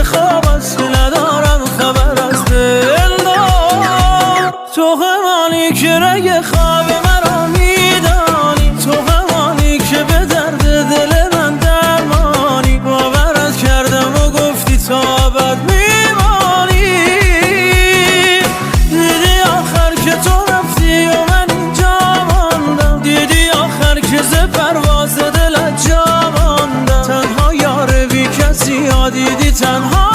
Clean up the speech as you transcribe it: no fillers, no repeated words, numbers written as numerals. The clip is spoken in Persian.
خواب است که ندارم خبر از دلدار. تو همانی که رگ خواب مرا میدانی، تو همانی که به درد دل من درمانی. باورت کردم و گفتی تا ابد میمانی. دیدی آخر که تو رفتی و من اینجا ماندم، دیدی آخر که ز پرواز دلت جا ماندم. تنها یار بی کسی ها دیدی تنها